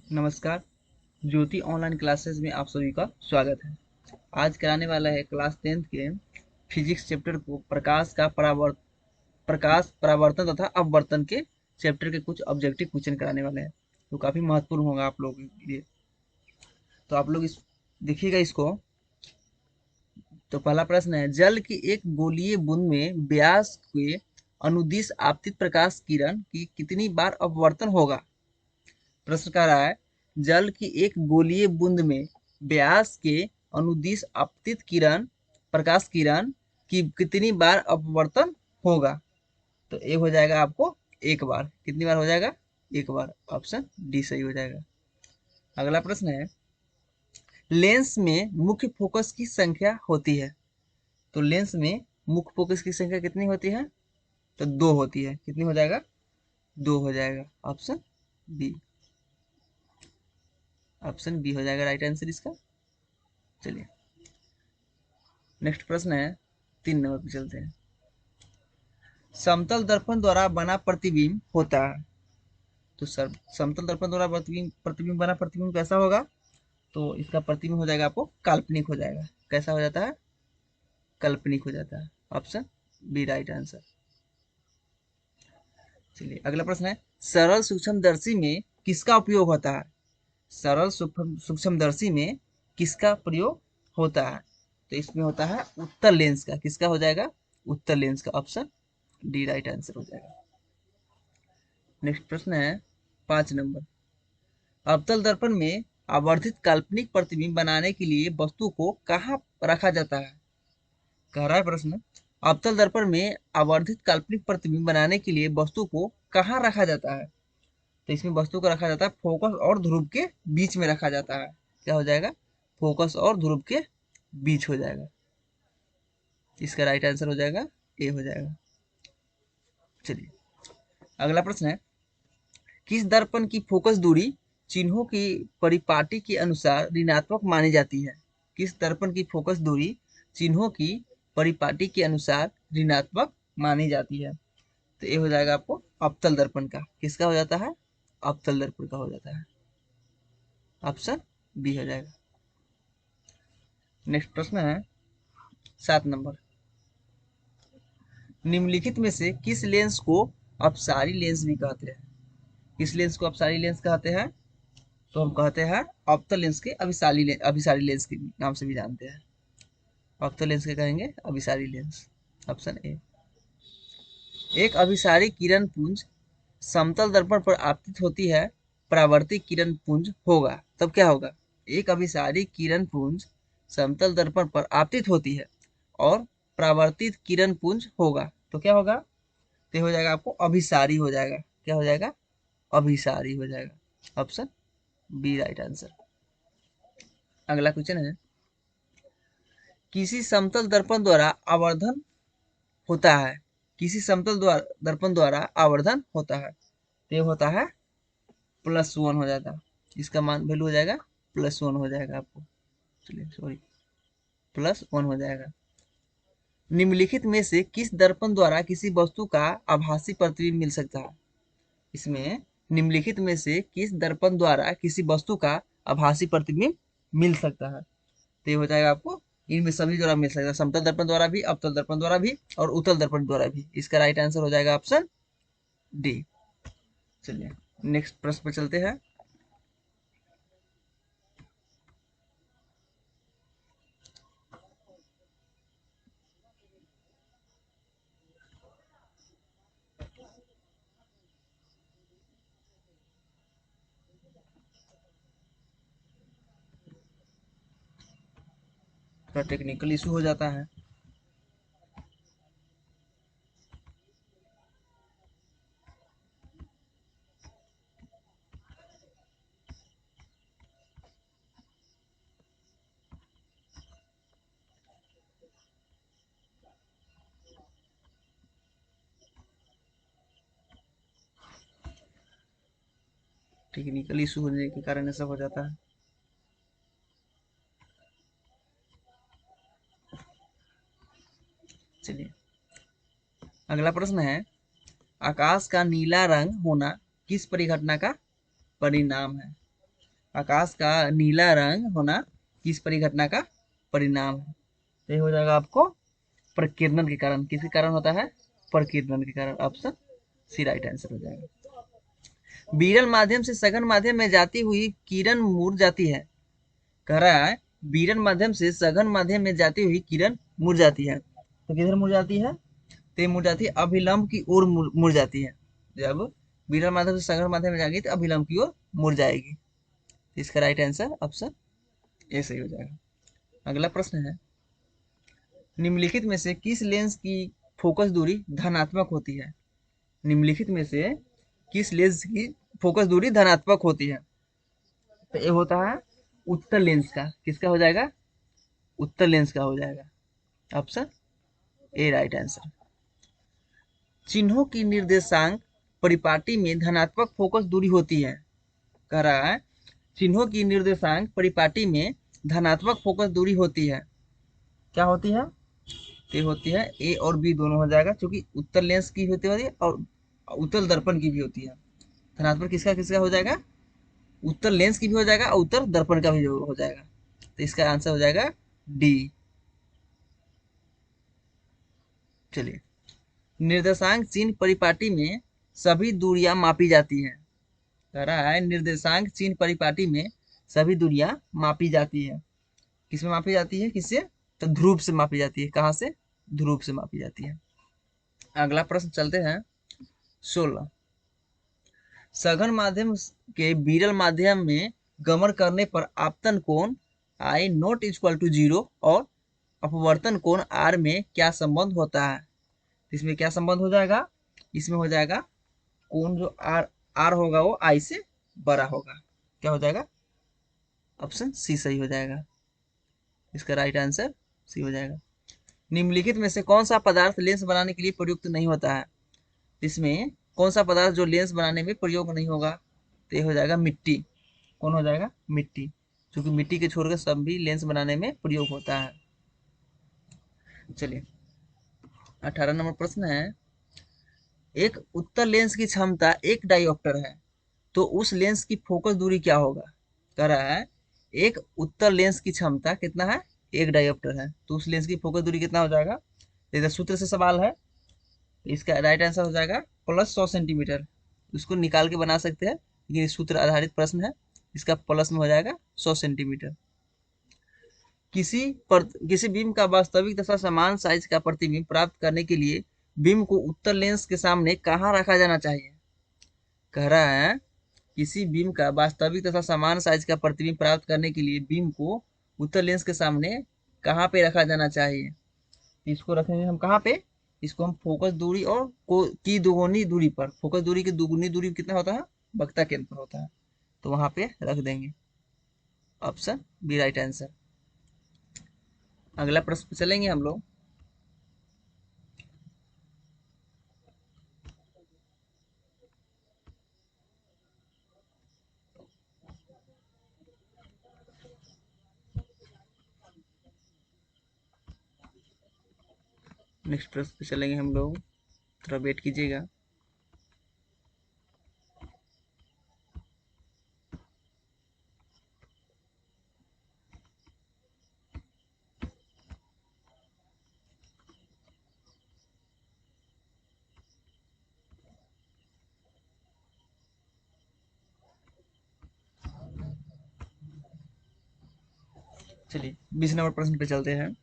नमस्कार। ज्योति online classes में आप सभी का स्वागत है। आज कराने वाला है क्लास 10th के फिजिक्स चैप्टर को प्रकाश परावर्तन तथा अपवर्तन के चैप्टर के कुछ ऑब्जेक्टिव क्वेश्चन कराने वाले हैं, तो काफी महत्वपूर्ण होगा आप लोगों के लिए। तो आप लोग इस देखिएगा इसको। तो पहला प्रश्न है, जल की एक गोलीय बूंद में व्यास के अनुदिश आपतित प्रकाश किरण की कितनी बार अपवर्तन होगा। प्रश्न कह रहा है, जल की एक गोलीय बूंद में व्यास के अनुदिश आपतित प्रकाश किरण की कितनी बार अपवर्तन होगा। तो ए हो जाएगा आपको एक बार। कितनी बार हो जाएगा? एक बार। ऑप्शन डी सही हो जाएगा। अगला प्रश्न है, लेंस में मुख्य फोकस की संख्या होती है। तो लेंस में मुख्य फोकस की संख्या कितनी होती है? तो दो होती है। कितनी हो जाएगा? दो हो जाएगा। Option B. ऑप्शन बी हो जाएगा राइट आंसर इसका। चलिए नेक्स्ट प्रश्न है, 3 नंबर पे चलते हैं। समतल दर्पण द्वारा बना प्रतिबिंब होता है। तो सर समतल दर्पण द्वारा प्रतिबिंब बना प्रतिबिंब कैसा होगा? तो इसका प्रतिबिंब हो जाएगा आपको काल्पनिक हो जाएगा। कैसा हो जाता है? काल्पनिक हो जाता है। Option B right answer. चलिए अगला प्रश्न है, सरल सूक्ष्मदर्शी में किसका उपयोग होता है। सरल सूक्ष्मदर्शी में किसका प्रयोग होता है? तो इसमें होता है उत्तल लेंस का। किसका हो जाएगा? उत्तल लेंस का। ऑप्शन डी राइट आंसर हो जाएगा। नेक्स्ट प्रश्न है 5 नंबर, अवतल दर्पण में आवर्धित काल्पनिक प्रतिबिंब बनाने के लिए वस्तु को कहाँ रखा जाता है। कह रहा है प्रश्न, अवतल दर्पण में आवर्धित काल्पनिक प्रतिबिंब बनाने के लिए वस्तु को कहाँ रखा जाता है। तो इसमें वस्तु को रखा जाता है फोकस और ध्रुव के बीच में रखा जाता है। क्या हो जाएगा? फोकस और ध्रुव के बीच हो जाएगा। इसका राइट आंसर हो जाएगा ए हो जाएगा। चलिए अगला प्रश्न है, किस दर्पण की फोकस दूरी चिन्हों की परिपाटी के अनुसार ऋणात्मक मानी जाती है। किस दर्पण की फोकस दूरी चिन्हों की परिपाटी के अनुसार ऋणात्मक मानी जाती है। तो ये हो जाएगा आपको अवतल दर्पण का। किसका हो जाता है? अवतल दर्पण का हो जाता है। ऑप्शन बी हो जाएगा। नेक्स्ट प्रश्न है 7 नंबर, निम्नलिखित में से किस लेंस को अपसारी लेंस भी कहते हैं। किस लेंस को अपसारी लेंस कहते हैं? तो हम कहते हैं ऑप्टल लेंस के अभिसारी लेंस के नाम से भी जानते हैं। ऑप्टल लेंस के कहेंगे अभिसारी लेंस। Option A. एक अभिसारी किरण पुंज समतल दर्पण पर आपतित होती है, परावर्तित किरण पुंज होगा। तब क्या होगा? एक अभिसारी किरण पुंज समतल दर्पण पर आपतित होती है और परावर्तित किरण पुंज होगा। तो क्या होगा? तो हो जाएगा आपको अभिसारी हो जाएगा। क्या हो जाएगा? अभिसारी हो जाएगा। Option B right answer. अगला क्वेश्चन है, किसी समतल दर्पण द्वारा आवर्धन होता है। किसी दर्पण द्वारा आवर्धन होता है। तो ये होता है +1 हो जाता है। इसका मान वैल्यू हो जाएगा +1 हो जाएगा आपको। चलिए सॉरी, +1 हो जाएगा। निम्नलिखित में से किस दर्पण द्वारा किसी वस्तु का आभासी प्रतिबिंब मिल सकता है। इसमें निम्नलिखित में से किस दर्पण द्वारा किसी वस्तु का आभासी प्रतिबिंब मिल सकता है। तो ये हो जाएगा आपको इनमें सभी द्वारा मिल सकता है, समतल दर्पण द्वारा भी, अवतल दर्पण द्वारा भी और उत्तल दर्पण द्वारा भी। इसका राइट आंसर हो जाएगा ऑप्शन डी। चलिए नेक्स्ट प्रश्न पर चलते हैं। थोड़ा टेक्निकल इशू हो जाता है। टेक्निकल इशू होने के कारण ऐसा हो जाता है। चलिए अगला प्रश्न है, आकाश का नीला रंग होना किस परिघटना का परिणाम है। आकाश का नीला रंग होना किस परिघटना का परिणाम है? तो ये हो जाएगा आपको प्रकीर्णन के कारण। किसके कारण होता है? प्रकीर्णन के कारण। ऑप्शन सी राइट आंसर हो जाएगा। विरल माध्यम से सघन माध्यम में जाती हुई किरण मुड़ जाती है। कह रहा है विरल माध्यम से सघन माध्यम में जाती हुई किरण मुड़ जाती है, तो किधर मुड़ जाती है? तो ये मुड़ जाती है अभिलंब की ओर मुड़ जाती है। जब विरल माध्यम से सघन माध्यम में जाएगी तो अभिलंब की ओर मुड़ जाएगी। इसका राइट आंसर ऑप्शन ए सही हो जाएगा। अगला प्रश्न है, निम्नलिखित में से किस लेंस की फोकस दूरी धनात्मक होती है? निम्नलिखित में से किस लेंस की फोकस दूरी धनात्मक होती है? तो ये होता है उत्तल लेंस का। किसका हो जाएगा? उत्तल लेंस का हो जाएगा। Option A right answer. चिन्हों की निर्देशांक परिपाटी में धनात्मक फोकस दूरी होती है। कह रहा है चिन्हों की निर्देशांक परिपाटी में धनात्मक फोकस दूरी होती है। क्या होती है? ये होती है ए और बी दोनों हो जाएगा, क्योंकि उत्तल लेंस की होती है और उत्तल दर्पण की भी होती है। धनात्मक किसका किसका हो जाएगा? उत्तल लेंस की भी हो जाएगा और उत्तल दर्पण का भी हो जाएगा। तो इसका आंसर हो जाएगा डी। चलिए, निर्देशांक चिन्ह परिपाटी में सभी दूरियां मापी जाती हैं। कह रहा है निर्देशांक चिन्ह परिपाटी में सभी दूरियां मापी जाती है। किसमें मापी जाती है? किससे? तो ध्रुव से मापी जाती है। कहाँ से? ध्रुव से मापी जाती है। अगला प्रश्न चलते हैं 16। सघन माध्यम के विरल माध्यम में गमन करने पर आपतन कोण आई नॉट इक्वल टू 0 और अपवर्तन कोण आर में क्या संबंध होता है? इसमें क्या संबंध हो जाएगा? इसमें हो जाएगा कोण जो आर आर होगा वो आई से बड़ा होगा। क्या हो जाएगा? ऑप्शन सी सही हो जाएगा। इसका राइट आंसर सी हो जाएगा। निम्नलिखित में से कौन सा पदार्थ लेंस बनाने के लिए प्रयुक्त नहीं होता है? इसमें कौन सा पदार्थ जो लेंस बनाने में प्रयोग नहीं होगा? तो ये हो जाएगा मिट्टी। कौन हो जाएगा? मिट्टी। क्योंकि मिट्टी के छोड़कर सब भी लेंस बनाने में प्रयोग होता है। चलिए, 18 नंबर प्रश्न है, एक उत्तल लेंस की क्षमता 1 डायोप्टर है, तो उस लेंस की फोकस दूरी क्या होगा? कह रहा है एक उत्तल लेंस की क्षमता कितना है? 1 डायोप्टर है, तो उस लेंस की फोकस दूरी कितना हो जाएगा? इधर सूत्र से सवाल है। इसका राइट आंसर हो जाएगा प्लस 100 सेंटीमीटर। उसको निकाल के बना सकते हैं, लेकिन ये सूत्र आधारित प्रश्न है। इसका प्लस में हो जाएगा 100 सेंटीमीटर। किसी बीम का वास्तविक तथा समान साइज का प्रतिबिंब प्राप्त करने के लिए बीम को उत्तल लेंस के सामने कहाँ रखा जाना चाहिए? कह रहा है किसी बीम का वास्तविक तथा समान साइज का प्रतिबिंब प्राप्त करने के लिए बीम को उत्तल लेंस के सामने कहाँ पे रखा जाना चाहिए? इसको रखेंगे हम कहाँ पे? इसको हम फोकस दूरी और की दोगुनी दूरी पर। फोकस दूरी की दोगुनी दूरी कितना होता है? वक्ता केंद्र पर होता है, तो वहां पे रख देंगे। Option B right answer. अगला प्रश्न पे चलेंगे हम लोग। नेक्स्ट प्रश्न पे चलेंगे हम लोग, थोड़ा वेट कीजिएगा। चलिए 20 नंबर प्रश्न पे चलते हैं।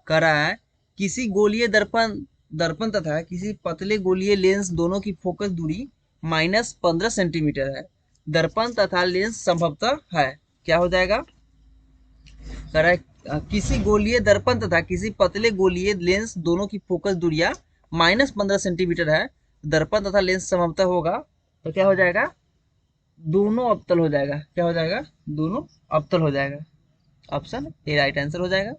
कह रहा है किसी गोलीय दर्पण दर्पण तथा किसी पतले गोलीय लेंस दोनों की फोकस दूरी -15 सेंटीमीटर है। दर्पण तथा लेंस संभवतः है। क्या हो जाएगा? कह रहा है किसी गोलीय दर्पण तथा किसी पतले गोलीय लेंस दोनों की फोकस दूरियां -15 सेंटीमीटर है। दर्पण तथा लेंस समांतर होगा, तो क्या हो जाएगा? दोनों अवतल हो जाएगा। क्या हो जाएगा? दोनों अवतल हो जाएगा। ऑप्शन ए राइट आंसर हो जाएगा।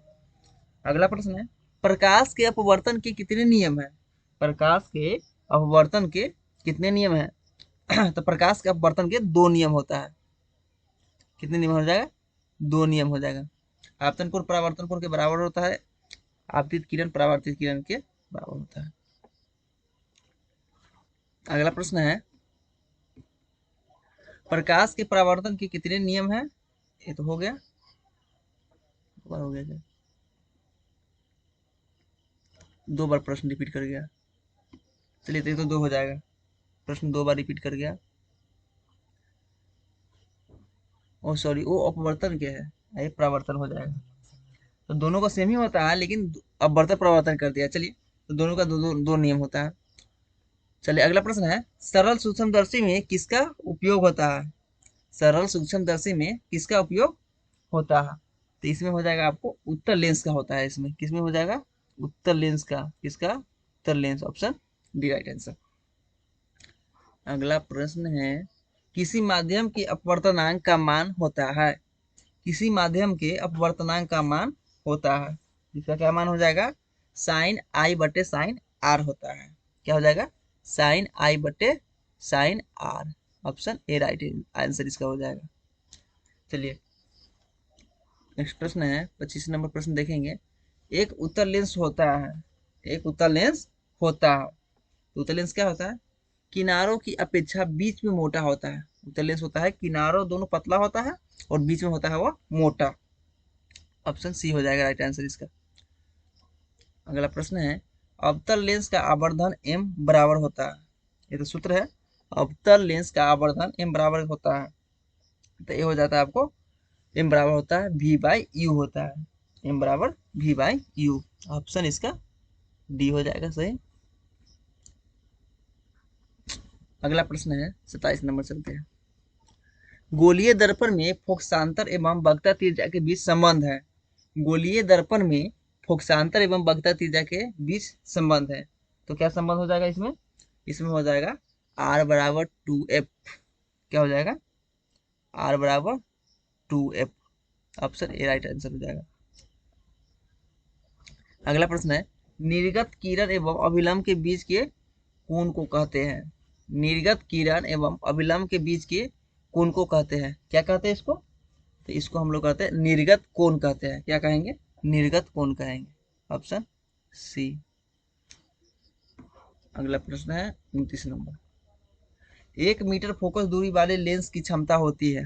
अगला प्रश्न है, प्रकाश के अपवर्तन के कितने नियम है? प्रकाश के अपवर्तन के कितने नियम है? तो प्रकाश के अपवर्तन के 2 नियम होता है। कितने नियम हो जाएगा? 2 नियम हो जाएगा। आपतन कोण परावर्तन कोण के बराबर होता है, आपतित किरण परावर्तित किरण के बराबर होता है। अगला प्रश्न है, प्रकाश के परावर्तन के कितने नियम हैं? ये तो हो गया, दो बार हो गया क्या? दो बार प्रश्न रिपीट कर गया। चलिए तो ये तो दो हो जाएगा, प्रश्न दो बार रिपीट कर गया। ओ सॉरी, वो अपवर्तन क्या है, ये परावर्तन हो जाएगा। तो दोनों का सेम ही होता है, लेकिन अपवर्तन परावर्तन कर दिया। चलिए, तो दोनों का दो नियम होता है। चलिए अगला प्रश्न है, सरल सूक्ष्मदर्शी में किसका उपयोग होता है? सरल सूक्ष्मदर्शी में किसका उपयोग होता है? तो इसमें हो जाएगा आपको उत्तल लेंस का होता है। इसमें किसमें हो जाएगा? उत्तल लेंस का। किसका? उत्तल lens, option D right answer. अगला प्रश्न है, किसी माध्यम के अपवर्तनांक का मान होता है? किसी माध्यम के अपवर्तनांक का मान होता है, जिसका क्या मान हो जाएगा? साइन आई बटे साइन आर होता है। क्या हो जाएगा? साइन आई बटे sine R, option A right answer इसका हो जाएगा। चलिए नेक्स्ट प्रश्न है, 25 नंबर प्रश्न देखेंगे। एक उत्तल लेंस होता है, एक उत्तल लेंस होता है। तो उत्तल लेंस क्या होता है? किनारों की अपेक्षा बीच में मोटा होता है। उत्तल लेंस होता है किनारों दोनों पतला होता है और बीच में होता है वो मोटा, ऑप्शन सी हो जाएगा राइट आंसर इसका। अगला प्रश्न है, अवतल लेंस का आवर्धन m बराबर होता है। ये तो सूत्र है, अवतल लेंस का आवर्धन m बराबर होता है। तो ये हो जाता है आपको, m बराबर होता है v बाई यू होता है। m बराबर v बाई यू, ऑप्शन इसका डी हो जाएगा सही। अगला प्रश्न है 27 नंबर, चलते हैं। गोलीय दर्पण में फोकसांतर एवं वक्रता त्रिज्या के बीच संबंध है। गोलीय दर्पण में फोकसांतर एवं वक्रता त्रिज्या के बीच संबंध है। तो क्या संबंध हो जाएगा इसमें? इसमें हो जाएगा r बराबर 2f। क्या हो जाएगा? r बराबर 2f, option A right answer हो जाएगा। अगला प्रश्न है, निर्गत किरण एवं अभिलंब के बीच के कोण को कहते हैं। निर्गत किरण एवं अभिलंब के बीच के कोण को कहते हैं, क्या कहते हैं इसको? तो इसको हम लोग कहते हैं निर्गत कोण कहते हैं। क्या कहेंगे? निर्गत कोण कहेंगे, ऑप्शन सी। अगला प्रश्न है 29 नंबर, 1 मीटर फोकस दूरी वाले लेंस की क्षमता होती है।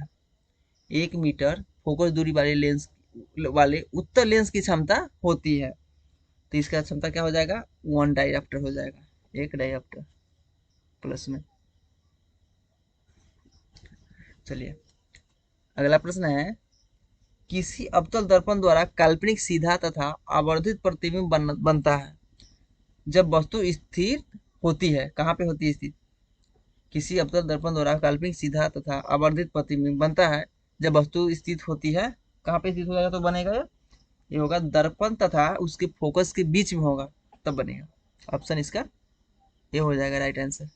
1 मीटर फोकस दूरी वाले लेंस वाले उत्तल लेंस की क्षमता होती है। तो इसका क्षमता क्या हो जाएगा? 1 डायऑप्टर हो जाएगा, 1 डायऑप्टर प्लस में। चलिए अगला प्रश्न है, किसी अवतल दर्पण द्वारा काल्पनिक सीधा तथा आवर्धित प्रतिबिंब बनता है जब वस्तु स्थिर होती है। कहाँ पे होती है स्थिर? किसी अवतल दर्पण द्वारा काल्पनिक सीधा तथा आवर्धित प्रतिबिंब बनता है जब वस्तु स्थित होती है। कहाँ पे स्थित हो जाएगा तो बनेगा ये होगा दर्पण तथा उसके फोकस के बीच में होगा, तब बनेगा। ऑप्शन इसका ये हो जाएगा राइट आंसर,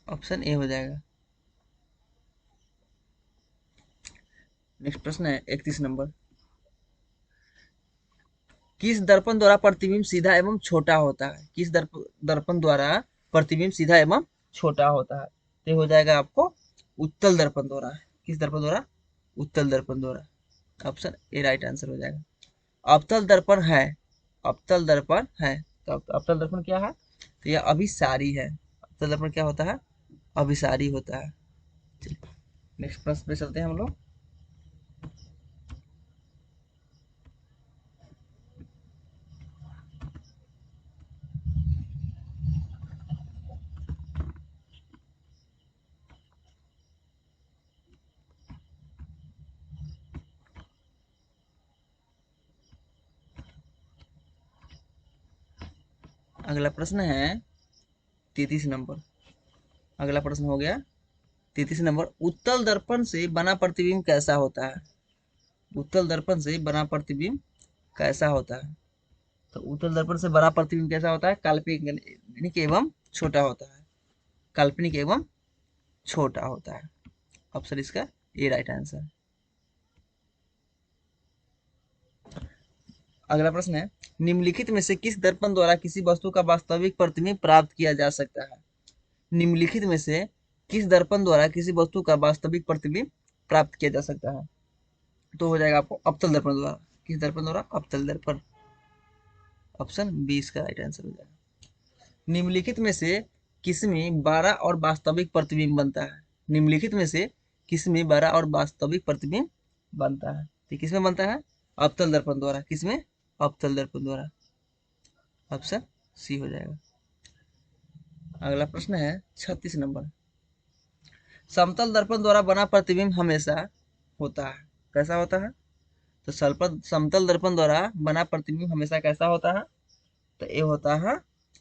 ऑप्शन ए हो जाएगा। नेक्स्ट प्रश्न है 31 नंबर, किस दर्पण द्वारा प्रतिबिंब सीधा एवं छोटा होता है? किस दर्पण द्वारा प्रतिबिंब सीधा एवं छोटा होता है? तो हो जाएगा आपको उत्तल दर्पण द्वारा। किस दर्पण द्वारा? उत्तल दर्पण द्वारा, ऑप्शन ए राइट आंसर हो जाएगा। अवतल दर्पण है, अवतल दर्पण है, तो अवतल दर्पण क्या है? तो यह अभिसारी है। अवतल दर्पण क्या होता है? अभिसारी होता है। नेक्स्ट प्रश्न पे चलते हैं हम लोग। अगला प्रश्न है 33 नंबर। अगला प्रश्न हो गया 33 नंबर, उत्तल दर्पण से बना प्रतिबिंब कैसा होता है? उत्तल दर्पण से बना प्रतिबिंब कैसा होता है? तो उत्तल दर्पण से बना प्रतिबिंब कैसा होता है? काल्पनिक एवं छोटा होता है। काल्पनिक एवं छोटा होता है, ऑप्शन इसका ए राइट आंसर। अगला प्रश्न है, निम्नलिखित में से किस दर्पण द्वारा किसी वस्तु का वास्तविक प्रतिबिंब प्राप्त किया जा सकता है? निम्नलिखित में से किस दर्पण द्वारा किसी वस्तु का वास्तविक प्रतिबिंब प्राप्त किया जा सकता है? तो हो जाएगा आपको अवतल दर्पण द्वारा। किस दर्पण द्वारा? अवतल दर्पण, ऑप्शन बी इसका राइट आंसर हो जाएगा। निम्नलिखित में से किसमें 12 और वास्तविक प्रतिबिंब बनता है? निम्नलिखित में से किसमें 12 और वास्तविक प्रतिबिंब बनता है? तो किसमें बनता है? अवतल दर्पण द्वारा। किसमें? अवतल दर्पण द्वारा। ऑप्शन सी हो जाएगा। अगला प्रश्न है 36 नंबर। समतल दर्पण द्वारा बना प्रतिबिंब हमेशा होता है, कैसा होता है? तो समतल दर्पण द्वारा बना प्रतिबिंब हमेशा कैसा होता है? तो ये होता है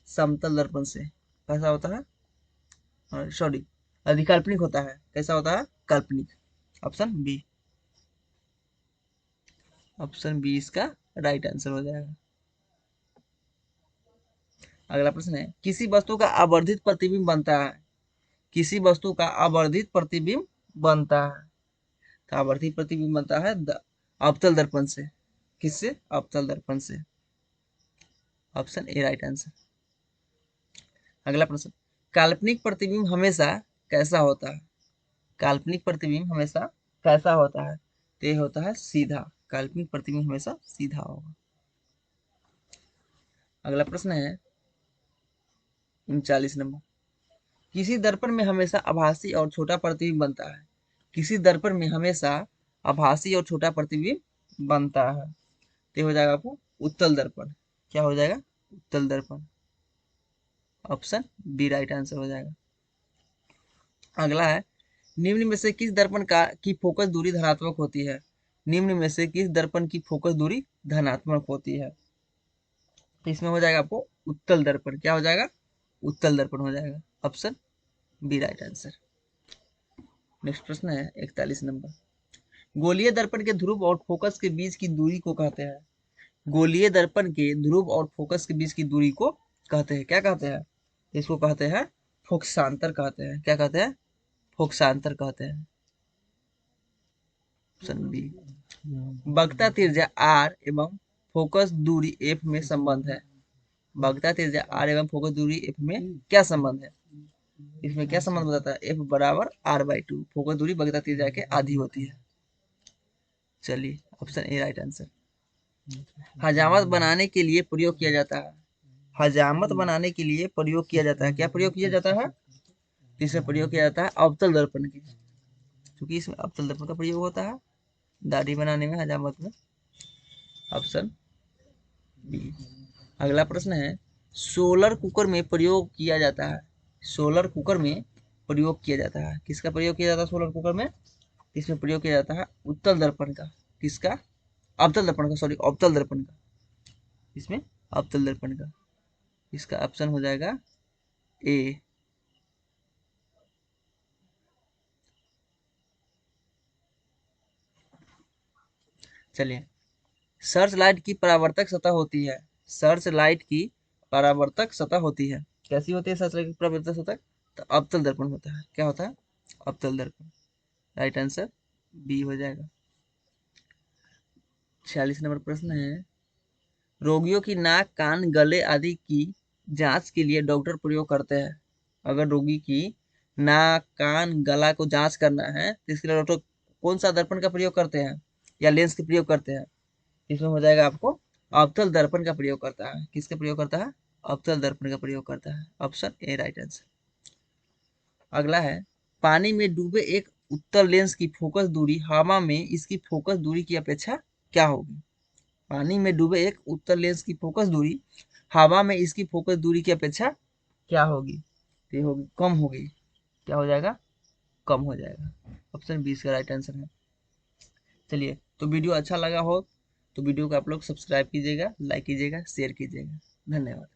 समतल दर्पण से। कैसा होता है? सॉरी, अधिकाल्पनिक होता है। कैसा होता है? काल्पनिक। Option B. ऑप्शन बी इसका राइट आंसर हो जाएगा। अगला प्रश्न है, किसी वस्तु का आवर्धित प्रतिबिंब बनता है। किसी वस्तु का आवर्धित प्रतिबिंब बनता है। तो आवर्धित प्रतिबिंब बनता है अवतल दर्पण से। किससे? अवतल दर्पण से। Option A right answer. अगला प्रश्न, काल्पनिक प्रतिबिंब हमेशा कैसा होता है? काल्पनिक प्रतिबिंब हमेशा कैसा होता है? तो ये होता है सीधा। काल्पनिक प्रतिबिंब हमेशा सीधा होगा। अगला प्रश्न है 39 नंबर। किसी दर्पण में हमेशा आभासी और छोटा प्रतिबिंब बनता है। किसी दर्पण में हमेशा आभासी और छोटा प्रतिबिंब बनता है। तो हो जाएगा आपको उत्तल दर्पण। क्या हो जाएगा? उत्तल दर्पण। ऑप्शन बी राइट आंसर हो जाएगा। अगला है, निम्न में से किस दर्पण का की फोकस दूरी धनात्मक होती है? निम्न में से किस दर्पण की फोकस दूरी धनात्मक होती है? तो इसमें हो जाएगा आपको उत्तल दर्पण। क्या हो जाएगा? उत्तल दर्पण हो जाएगा। Option B right answer. Next प्रश्न है 41 नंबर। गोलीय दर्पण के ध्रुव और फोकस के बीच की दूरी को कहते हैं। गोलीय दर्पण के ध्रुव और फोकस के बीच की दूरी को कहते हैं। क्या कहते हैं? इसको कहते हैं फोकसांतर कहते हैं। क्या कहते हैं? फोकसांतर कहते हैं। Option B. वक्रता त्रिज्या आर एवं फोकस दूरी एफ में संबंध है। वक्रता त्रिज्या आर एवं फोकस दूरी एफ में क्या संबंध है? इसमें क्या संबंध बताता है? एफ बराबर r/2। फोकस दूरी वक्रता त्रिज्या के आधी होती है। चलिए, ऑप्शन ए राइट आंसर। हजामत बनाने के लिए प्रयोग किया जाता है। हजामत बनाने के लिए प्रयोग किया जाता है। क्या प्रयोग किया जाता है? इसमें प्रयोग किया जाता है अवतल दर्पण की। क्योंकि इसमें अवतल दर्पण का प्रयोग होता है दाढ़ी बनाने में, हजामत में। Option B. अगला प्रश्न है, सोलर कुकर में प्रयोग किया जाता है। सोलर कुकर में प्रयोग किया जाता है। किसका प्रयोग किया जाता है सोलर कुकर में? इसमें प्रयोग किया जाता है उत्तल दर्पण का। किसका? अवतल दर्पण का, सॉरी, अवतल दर्पण का। इसमें अवतल दर्पण का। इसका ऑप्शन हो जाएगा ए। चलिए, सर्च लाइट की परावर्तक सतह होती है। सर्च लाइट की परावर्तक सतह होती है। कैसी होती है सर्च लाइट की परावर्तक सतह? तो अवतल दर्पण होता है। क्या होता है? अवतल दर्पण। राइट आंसर बी हो जाएगा। 46 नंबर प्रश्न है, रोगियों की नाक, कान, गले आदि की जांच के लिए डॉक्टर प्रयोग करते हैं। अगर रोगी की नाक, कान, गला को जांच करना है तो इसके लिए डॉक्टर कौन सा दर्पण का प्रयोग करते हैं या लेंस का प्रयोग करते हैं? इसमें हो जाएगा आपको अवतल दर्पण का प्रयोग करता है। किसका प्रयोग करता है? अवतल दर्पण का प्रयोग करता है। Option A right answer. अगला है, पानी में डूबे एक उत्तल लेंस की फोकस दूरी हवा में इसकी फोकस दूरी की अपेक्षा क्या होगी? पानी में डूबे एक उत्तल लेंस की फोकस दूरी हवा में इसकी फोकस दूरी की अपेक्षा क्या होगी? ये होगी कम होगी। क्या हो जाएगा? कम हो जाएगा। ऑप्शन बी इसका राइट आंसर है। चलिए, तो वीडियो अच्छा लगा हो तो वीडियो को आप लोग सब्सक्राइब कीजिएगा, लाइक कीजिएगा, शेयर कीजिएगा। धन्यवाद।